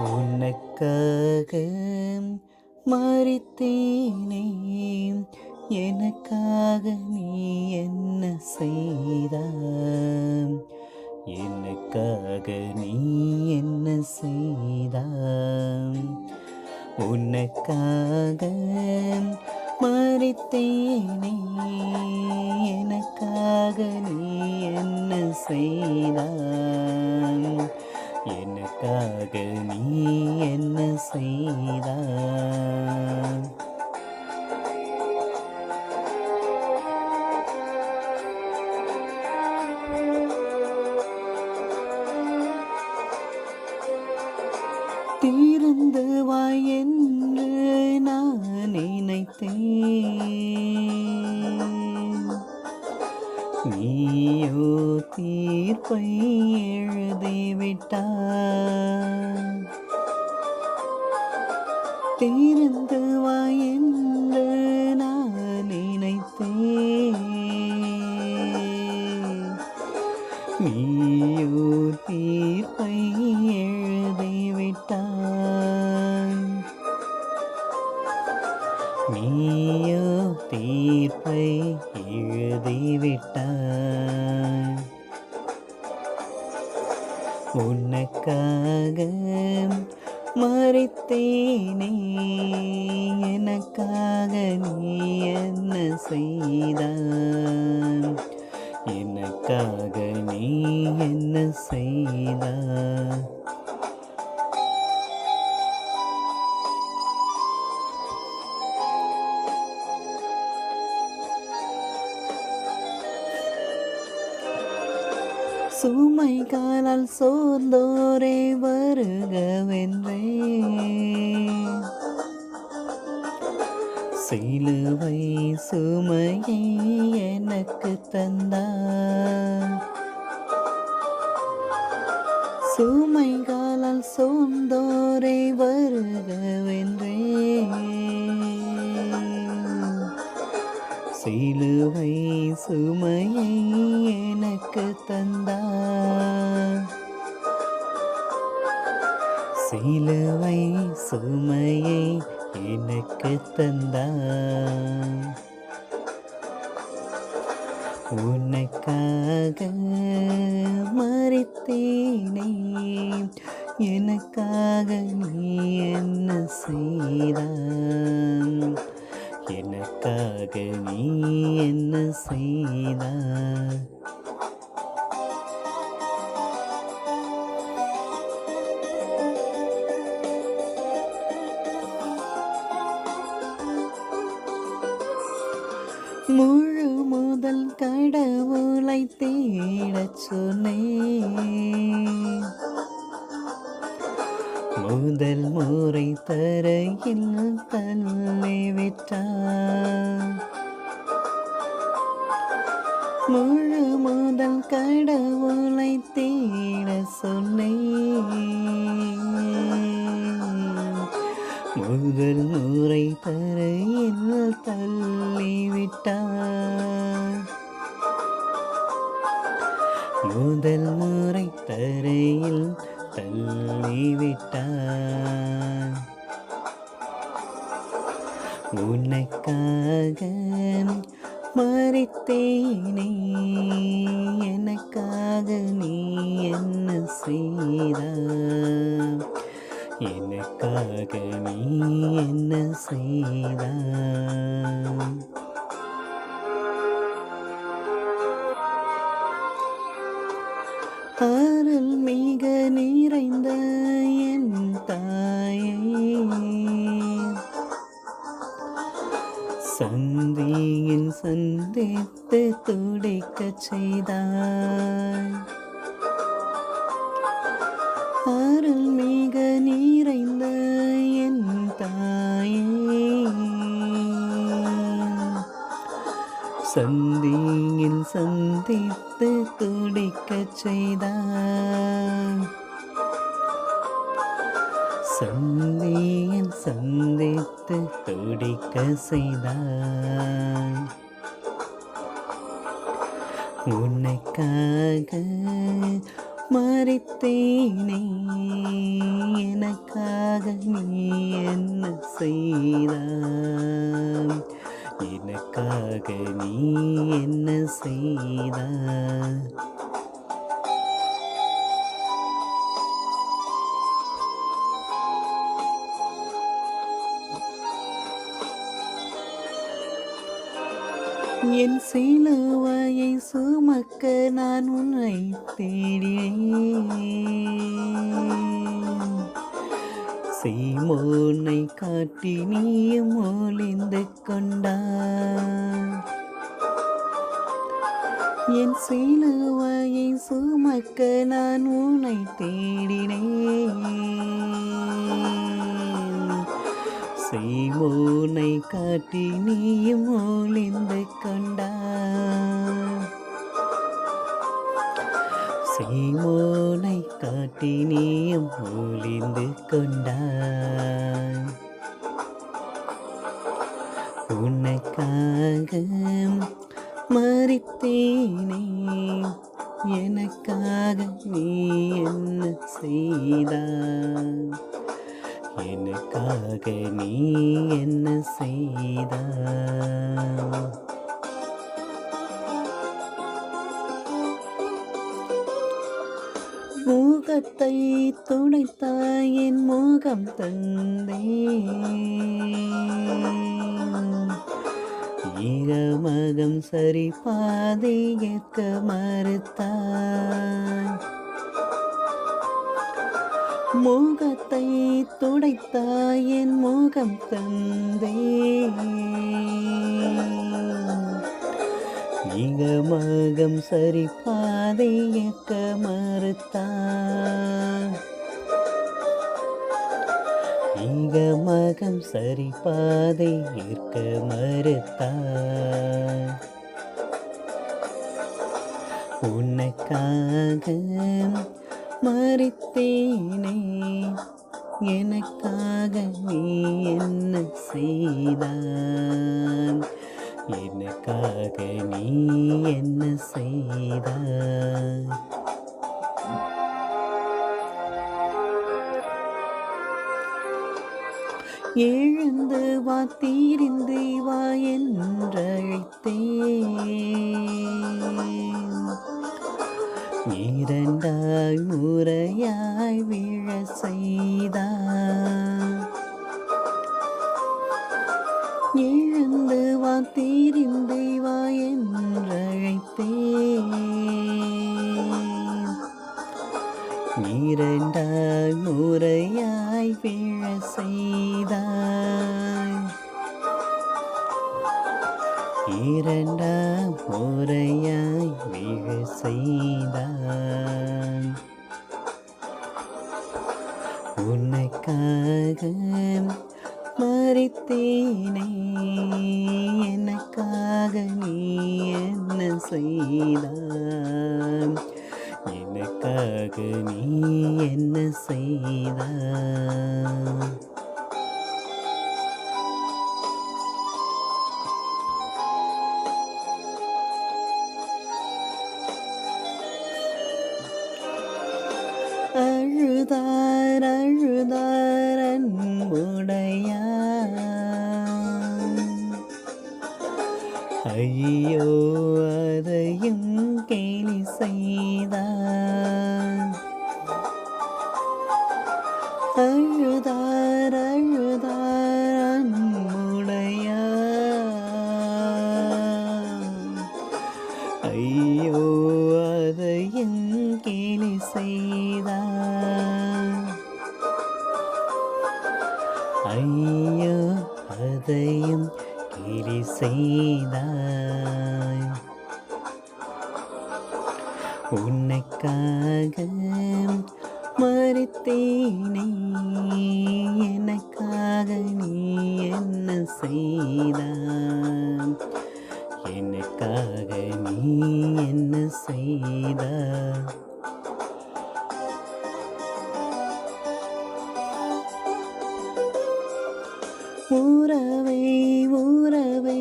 உனக்காக மரித்தேனே, எனக்காக நீ என்ன செய்தாய்? எனக்காக நீ என்ன செய்தாய்? உனக்காக மரித்தேனே, எனக்காக நீ என்ன செய்தாய்? எனக்காக நீ என்ன செய்தாய்? திறந்து வாய் என்று நான் நினைத்தேன், நீயோ தீர்ப்பை எழுதிவிட்டாய். திறந்து வாய் என்று நான் நினைத்தேன், நீயோ தீர்ப்பை எழுதிவிட்டாய். நீயோ தீர்ப்பை எழுதிவிட்டாய். உனக்காக மரித்தேனே, எனக்காக நீ என்ன செய்தாய்? எனக்காக நீ என்ன செய்தாய்? சுமைகாலால் சோர்ந்தோரே வருகவென்றே, சிலுவை சுமையை எனக்கு தந்தாய். சுமைகாலால் சோர்ந்தோரே வருகவென்றே, சிலுவை சுமையை எனக்கு தந்தாய். சிலுவை சுமையை எனக்கு தந்தாய். உனக்காக மரித்தேனே, எனக்காக நீ என்ன செய்தாய்? எனக்காக நீ என்ன செய்தாய்? முழு முதல் கடவுளை தேடச் சொன்னேன், முதல் முறை தரையில் தள்ளிவிட்டார். முழு முதல் கடவுளை தேட சொன்னேன், முதல் முறை தரையில் தள்ளிவிட்டார். முதல் முறை தரையில் தள்ளிவிட்டார். உனக்காக மரித்தேனே, எனக்காக நீ என்ன செய்தாய்? எனக்காக நீ என்ன செய்தாய்? அருள் மிக நிறைந்த என் தாயே, சந்தியில் சந்தித்து துடிக்கச் செய்தாய். அருள் மிக நிறைந்த என் தாயே, சந்தியில் சந்தித்து துடிக்கச் செய்தாய். சந்தியில் சந்தித்து துடிக்க செய்தாய். உனக்காக மறித்தேனே எனக்காக நீ என்ன செய்தாய்? எனக்காக நீ என்ன செய்தாய்? என் சிலுவையை சுமக்க நான் உன்னை தேடினேன். சீமோனை காட்டி நீயும் ஒளிந்து கொண்டாய். என் சிலுவையை சுமக்க நான் உன்னை தேடினேன். சீமோனை காட்டி நீயும் ஒளிந்து கொண்டாய். சீமோனை காட்டி நீயும் ஒளிந்து கொண்டாய். உனக்காக மறித்தேனே எனக்காக நீ என்ன செய்தாய்? எனக்காக நீ என்ன செய்தாய்? முகத்தை துடைத்தாய் என் முகம் தந்தேன். ஈரமகம் சரி பாதை ஏற்க மறுத்தாய். முகத்தை துடைத்தாய் என் முகம் தந்தேன். ஈரமகம் சரி பாதை ஏற்க மறுத்தாய். ஈரமகம் சரி பாதை ஏற்க மறுத்தாய். உனக்காக மறித்தேனே எனக்காக நீ என்ன செய்தாய்? எனக்காக நீ என்ன செய்தாய்? எழுந்து வா தீரிந்து வா என்றழைத்தேன். இரண்டாய் முறையாய் விழ செய்தாய். எழுந்து வா தீரிந்து வா என்றழைத்தேன். இரண்டாய் முறையாய் விழ செய்தாய். இரண்டாம் முறையாய் விழ செய்தாய். உனக்காக மறித்தேனே எனக்காக நீ என்ன செய்தாய்? எனக்காக நீ என்ன செய்தாய்? அழுதார் அழுதார் அன்புடையார். ஐயோ அதையும் கேலி செய்தார். அழுதார் அழுதார் அன்புடையார். ஐயோ அதையும் கேலி செய்தார். ஐயோ அதையும் கேலி செய்தாய். உனக்காக மறித்தேனே எனக்காக நீ என்ன செய்தாய்? எனக்காக நீ என்ன செய்தாய்? உறவே உறவே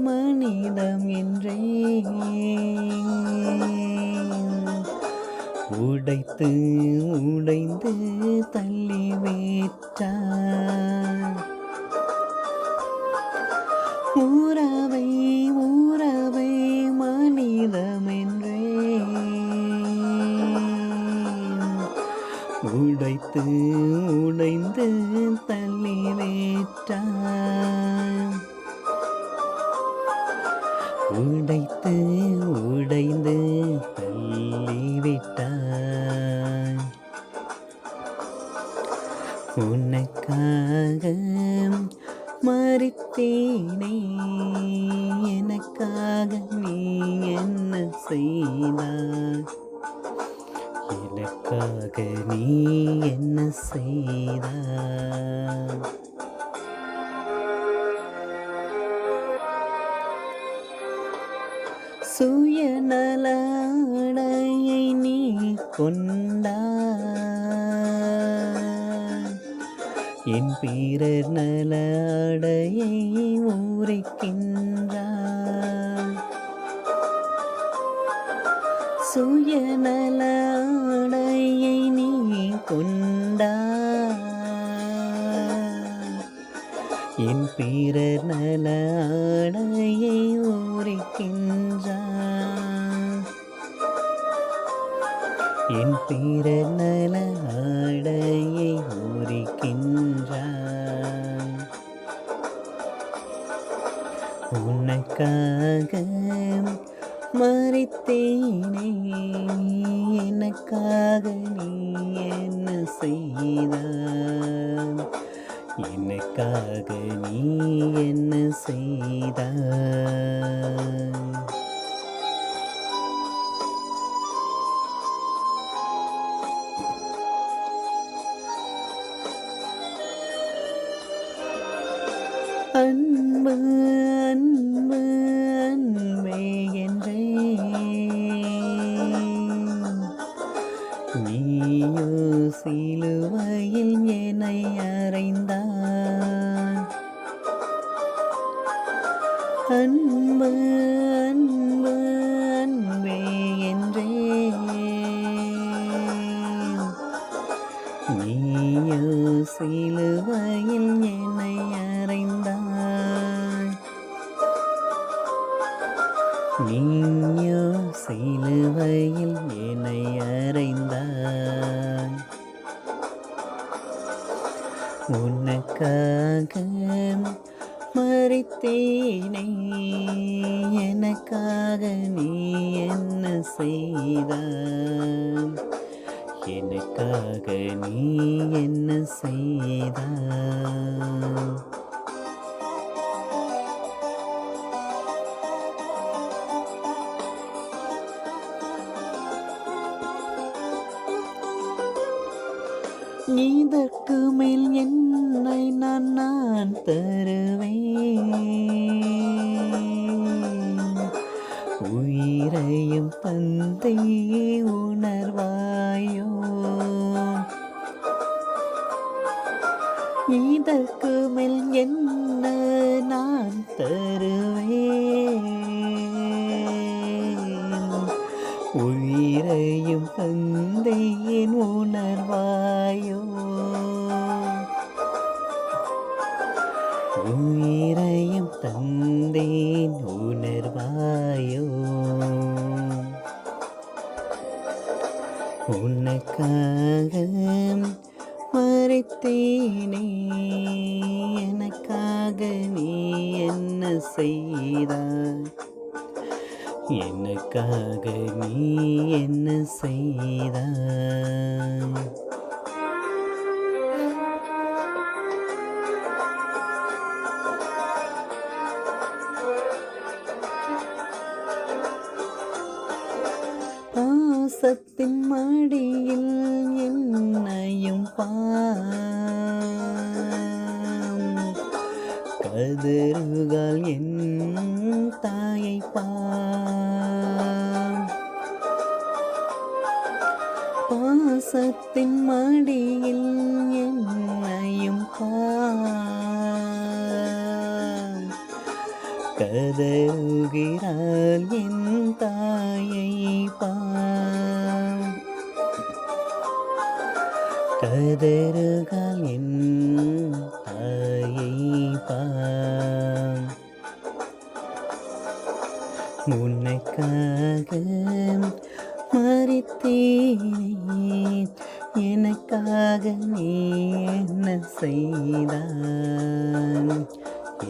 மனிதம் என்றே உடைத்து உடைந்து தள்ளிவிட்டார். உறவை உறவை மனிதமென்றே உடைத்து உடைந்து தள்ளிவிட்டார். உடைத்து உடைந்து தள்ளிவிட்டார். உனக்காக மரித்தேனே, எனக்காக நீ என்ன செய்தாய்? எனக்காக நீ என்ன செய்தாய்? சுயநல ஆடையை நீ கொண்டாய், என் பிறர் நல ஆடையை உரைக்கின்றாய். சுயநல ஆடையை நீ கொண்டாய், என் பிறர் நல ஆடையை உரைக்கின்றாய். என் பிறர் நல ஆடையை உரைக்கின்றாய். உனக்காக மரித்தேனே, எனக்காக நீ என்ன செய்தாய்? எனக்காக நீ என்ன செய்தாய்? அன்பு அன்பு அன்பே என்றே நீயோ சிலுவையில் என்னை அறைந்தாய். அன்பு அன்பு அன்பே என்றே நீயோ சிலுவையில் என்னை அறைந்தாய். நீயோ சிலுவையில் என்னை அறைந்தாய். உனக்காக மரித்தேனே, எனக்காக நீ என்ன செய்தாய்? எனக்காக நீ என்ன செய்தாய்? இதற்கு மேல் என்னை நான் தருவேன். உயிரையும் தந்தை உணர்வாயோ? இதற்கு மேல் என்ன நான் தருவேன். உயிரையும் தந்தையின் உணர்வாயோ? உயிரையும் தந்தேன் உணர்வாயோ? உனக்காக மரித்தேனே, எனக்காக நீ என்ன செய்தாய்? எனக்காக நீ என்ன செய்தாய்? பாசத்தின் மடியில் என்னையும் கதறுகால் என் தாயை பாசத்தின் மடியில் என்னையும் கதறுகிறாள் என் தாயை கதறுகால் என் தாயை பார். உனக்காக மரித்தேனே, எனக்காக நீ என்ன செய்தாய்?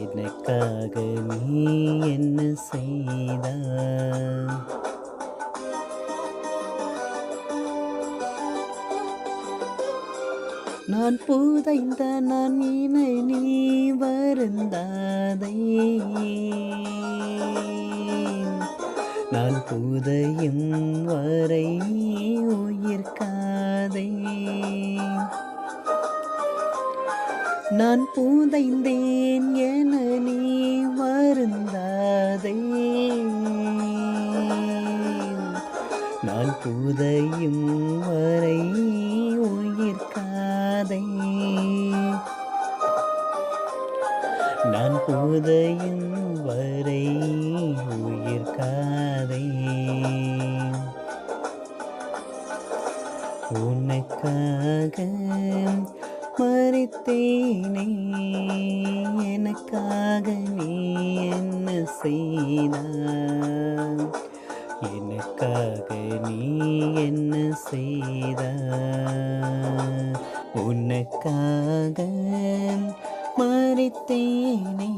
எனக்காக நீ என்ன செய்தாய்? நான் புதைந்த நான் இனை நீ வருந்தாதே, நான் புதையும் வரை உயிர்க்காதே. நான் புதைந்தேன் என நீ வருந்தாதே, நான் புதையும் வரை உயிர்க்காதே. நான் புதையும் வரை உயிர்க்காதே. உனக்காக மரித்தேனே, எனக்காக நீ என்ன செய்தாய்? எனக்காக நீ என்ன செய்தாய்? உனக்காக மரித்தேனே,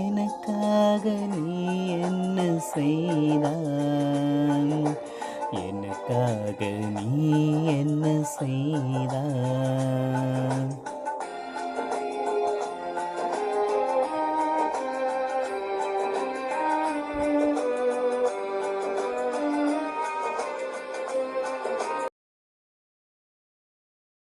எனக்காக நீ என்ன செய்தாய்?